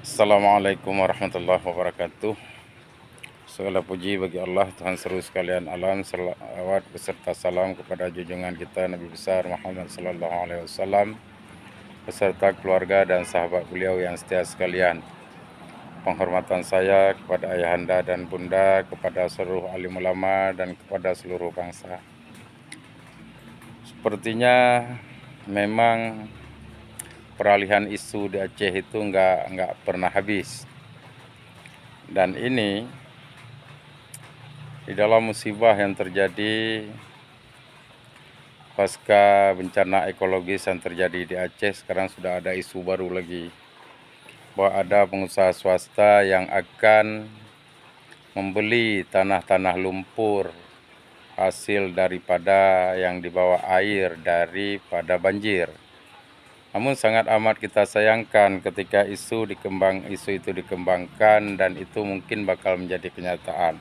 Assalamualaikum warahmatullahi wabarakatuh. Segala puji bagi Allah Tuhan seluruh sekalian alam, salawat beserta salam kepada junjungan kita Nabi besar Muhammad sallallahu alaihi wasallam beserta keluarga dan sahabat beliau yang setia sekalian. Penghormatan saya kepada ayahanda dan bunda, kepada seluruh alim ulama dan kepada seluruh bangsa. Sepertinya memang peralihan isu di Aceh itu nggak pernah habis. Dan ini di dalam musibah yang terjadi pasca bencana ekologis yang terjadi di Aceh, sekarang sudah ada isu baru lagi bahwa ada pengusaha swasta yang akan membeli tanah-tanah lumpur hasil daripada yang dibawa air daripada banjir. Namun sangat amat kita sayangkan ketika isu itu dikembangkan dan itu mungkin bakal menjadi kenyataan.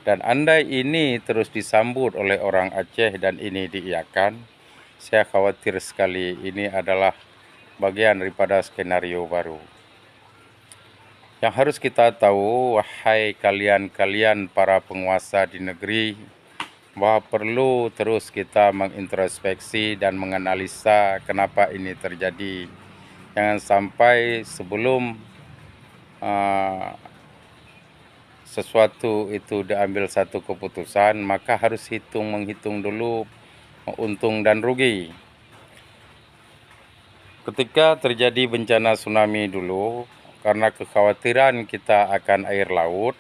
Dan andai ini terus disambut oleh orang Aceh dan ini diiyakan, saya khawatir sekali ini adalah bagian daripada skenario baru. Yang harus kita tahu, wahai kalian para penguasa di negeri, bahwa perlu terus kita mengintrospeksi dan menganalisa kenapa ini terjadi. Jangan sampai sebelum sesuatu itu diambil satu keputusan, maka harus menghitung dulu untung dan rugi. Ketika terjadi bencana tsunami dulu, karena kekhawatiran kita akan air laut,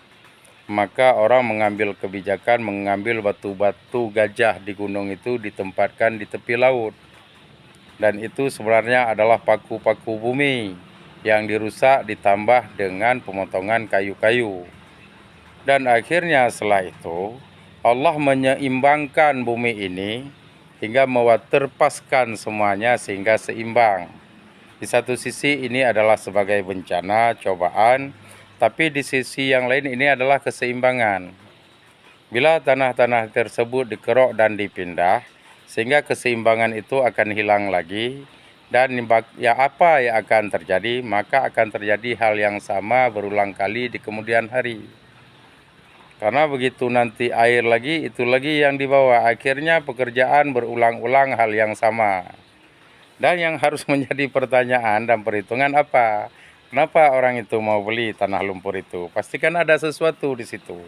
maka orang mengambil kebijakan mengambil batu-batu gajah di gunung itu ditempatkan di tepi laut. Dan itu sebenarnya adalah paku-paku bumi yang dirusak ditambah dengan pemotongan kayu-kayu. Dan akhirnya setelah itu Allah menyeimbangkan bumi ini hingga mewaterpaskan semuanya sehingga seimbang. Di satu sisi ini adalah sebagai bencana, cobaan, tapi di sisi yang lain ini adalah keseimbangan. Bila tanah-tanah tersebut dikerok dan dipindah, sehingga keseimbangan itu akan hilang lagi, dan apa yang akan terjadi, maka akan terjadi hal yang sama berulang kali di kemudian hari. Karena begitu nanti air lagi, itu lagi yang dibawa. Akhirnya pekerjaan berulang-ulang hal yang sama. Dan yang harus menjadi pertanyaan dan perhitungan apa? Kenapa orang itu mau beli tanah lumpur itu? Pastikan ada sesuatu di situ.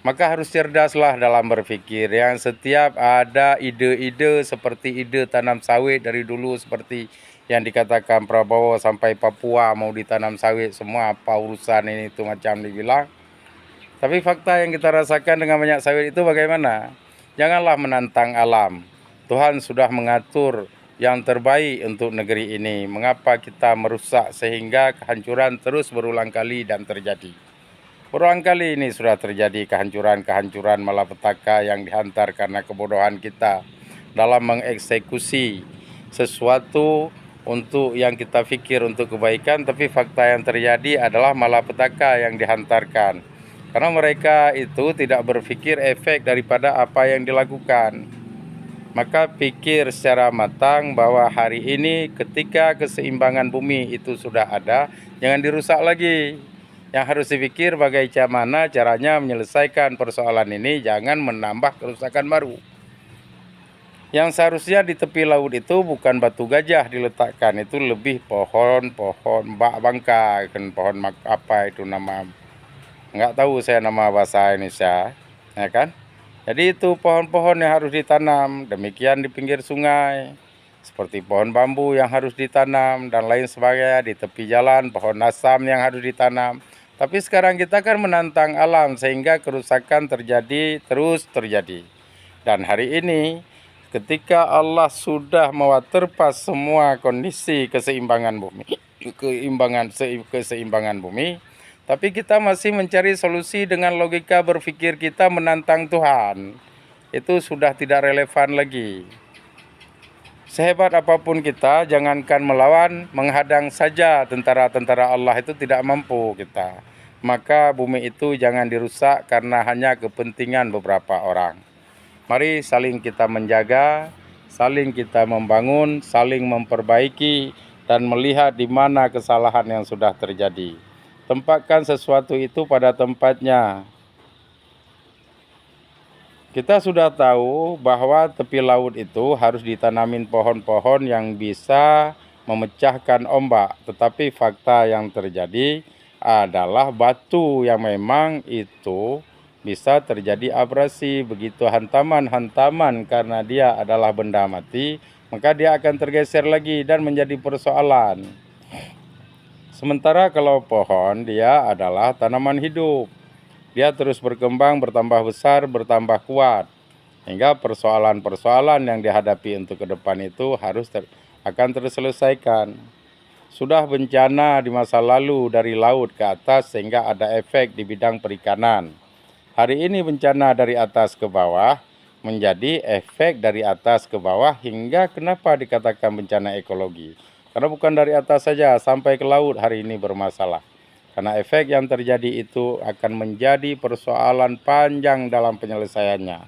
Maka harus cerdaslah dalam berpikir. Yang setiap ada ide-ide seperti ide tanam sawit dari dulu, seperti yang dikatakan Prabowo sampai Papua mau ditanam sawit semua, apa urusan ini itu macam dibilang. Tapi fakta yang kita rasakan dengan banyak sawit itu bagaimana? Janganlah menantang alam. Tuhan sudah mengatur yang terbaik untuk negeri ini. Mengapa kita merusak sehingga kehancuran terus berulang kali dan terjadi? Berulang kali ini sudah terjadi kehancuran malapetaka yang dihantar karena kebodohan kita dalam mengeksekusi sesuatu untuk yang kita pikir untuk kebaikan, tapi fakta yang terjadi adalah malapetaka yang dihantarkan. Karena mereka itu tidak berpikir efek daripada apa yang dilakukan. Maka pikir secara matang bahwa hari ini ketika keseimbangan bumi itu sudah ada, jangan dirusak lagi. Yang harus dipikir bagaimana caranya menyelesaikan persoalan ini, jangan menambah kerusakan baru. Yang seharusnya di tepi laut itu bukan batu gajah diletakkan, itu lebih pohon bak bangka, kan pohon apa itu nama, nggak tahu saya nama bahasa Indonesia, ya kan? Jadi itu pohon-pohon yang harus ditanam, demikian di pinggir sungai, seperti pohon bambu yang harus ditanam dan lain sebagainya, di tepi jalan pohon asam yang harus ditanam. Tapi sekarang kita kan menantang alam sehingga kerusakan terus terjadi. Dan hari ini ketika Allah sudah mewaterpas semua kondisi keseimbangan bumi, tapi kita masih mencari solusi dengan logika berpikir kita menantang Tuhan. Itu sudah tidak relevan lagi. Sehebat apapun kita, jangankan melawan, menghadang saja tentara-tentara Allah itu tidak mampu kita. Maka bumi itu jangan dirusak karena hanya kepentingan beberapa orang. Mari saling kita menjaga, saling kita membangun, saling memperbaiki, dan melihat di mana kesalahan yang sudah terjadi. Tempatkan sesuatu itu pada tempatnya. Kita sudah tahu bahwa tepi laut itu harus ditanamin pohon-pohon yang bisa memecahkan ombak. Tetapi fakta yang terjadi adalah batu yang memang itu bisa terjadi abrasi. Begitu hantaman-hantaman karena dia adalah benda mati, maka dia akan tergeser lagi dan menjadi persoalan. Sementara kalau pohon dia adalah tanaman hidup. Dia terus berkembang, bertambah besar, bertambah kuat. Hingga persoalan-persoalan yang dihadapi untuk ke depan itu akan terselesaikan. Sudah bencana di masa lalu dari laut ke atas sehingga ada efek di bidang perikanan. Hari ini bencana dari atas ke bawah menjadi efek dari atas ke bawah hingga kenapa dikatakan bencana ekologi. Karena bukan dari atas saja, sampai ke laut hari ini bermasalah. Karena efek yang terjadi itu akan menjadi persoalan panjang dalam penyelesaiannya.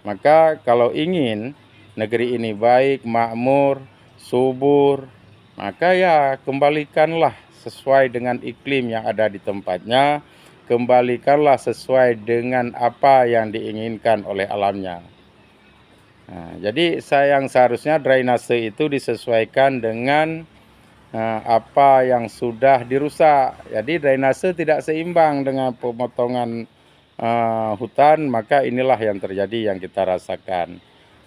Maka kalau ingin negeri ini baik, makmur, subur, maka ya kembalikanlah sesuai dengan iklim yang ada di tempatnya, kembalikanlah sesuai dengan apa yang diinginkan oleh alamnya. Nah, jadi yang seharusnya drainase itu disesuaikan dengan apa yang sudah dirusak. Jadi drainase tidak seimbang dengan pemotongan hutan, maka inilah yang terjadi yang kita rasakan.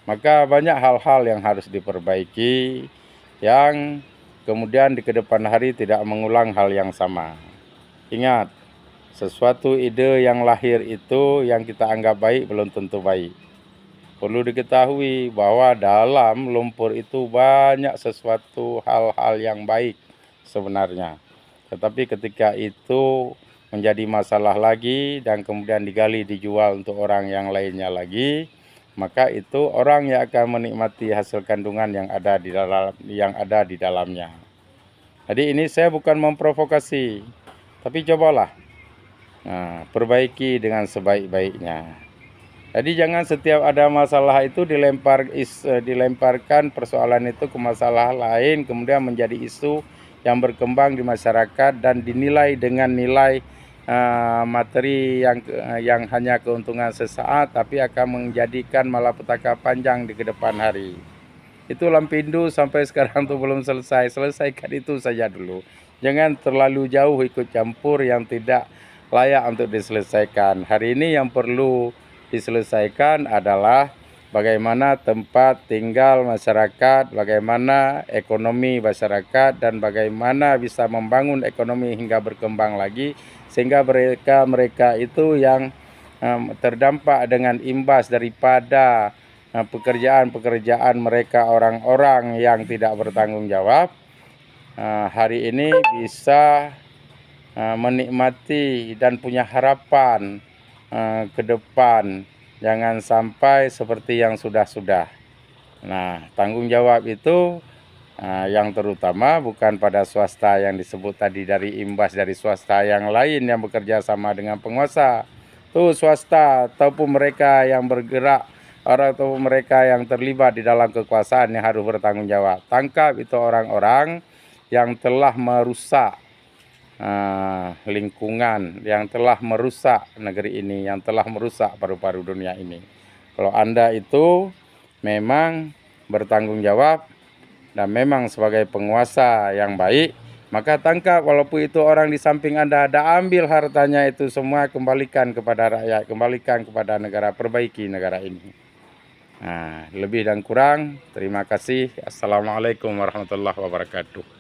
Maka banyak hal-hal yang harus diperbaiki, yang kemudian di kedepan hari tidak mengulang hal yang sama. Ingat, sesuatu ide yang lahir itu yang kita anggap baik belum tentu baik. Perlu diketahui bahwa dalam lumpur itu banyak sesuatu hal-hal yang baik sebenarnya. Tetapi ketika itu menjadi masalah lagi dan kemudian digali dijual untuk orang yang lainnya lagi, maka itu orang yang akan menikmati hasil kandungan yang ada di dalamnya. Jadi ini saya bukan memprovokasi, tapi cobalah perbaiki dengan sebaik-baiknya. Jadi jangan setiap ada masalah itu dilemparkan persoalan itu ke masalah lain, kemudian menjadi isu yang berkembang di masyarakat dan dinilai dengan nilai materi yang hanya keuntungan sesaat, tapi akan menjadikan malapetaka panjang di kedepan hari. Itu Lampindu sampai sekarang tuh belum selesai. Selesaikan itu saja dulu. Jangan terlalu jauh ikut campur yang tidak layak untuk diselesaikan. Hari ini yang perlu diselesaikan adalah bagaimana tempat tinggal masyarakat, bagaimana ekonomi masyarakat, dan bagaimana bisa membangun ekonomi hingga berkembang lagi, sehingga mereka itu yang terdampak dengan imbas daripada pekerjaan-pekerjaan mereka, orang-orang yang tidak bertanggung jawab, hari ini bisa menikmati dan punya harapan ke depan, jangan sampai seperti yang sudah-sudah. Nah, tanggung jawab itu yang terutama bukan pada swasta yang disebut tadi dari imbas dari swasta yang lain yang bekerja sama dengan penguasa. Tuh swasta ataupun mereka yang bergerak, orang atau mereka yang terlibat di dalam kekuasaan yang harus bertanggung jawab. Tangkap itu orang-orang yang telah merusak lingkungan, yang telah merusak negeri ini, yang telah merusak paru-paru dunia ini. Kalau Anda itu memang bertanggung jawab dan memang sebagai penguasa yang baik, maka tangkap walaupun itu orang di samping Anda, ambil hartanya itu semua, kembalikan kepada rakyat, kembalikan kepada negara, perbaiki negara ini. Nah, lebih dan kurang, terima kasih. Assalamualaikum warahmatullahi wabarakatuh.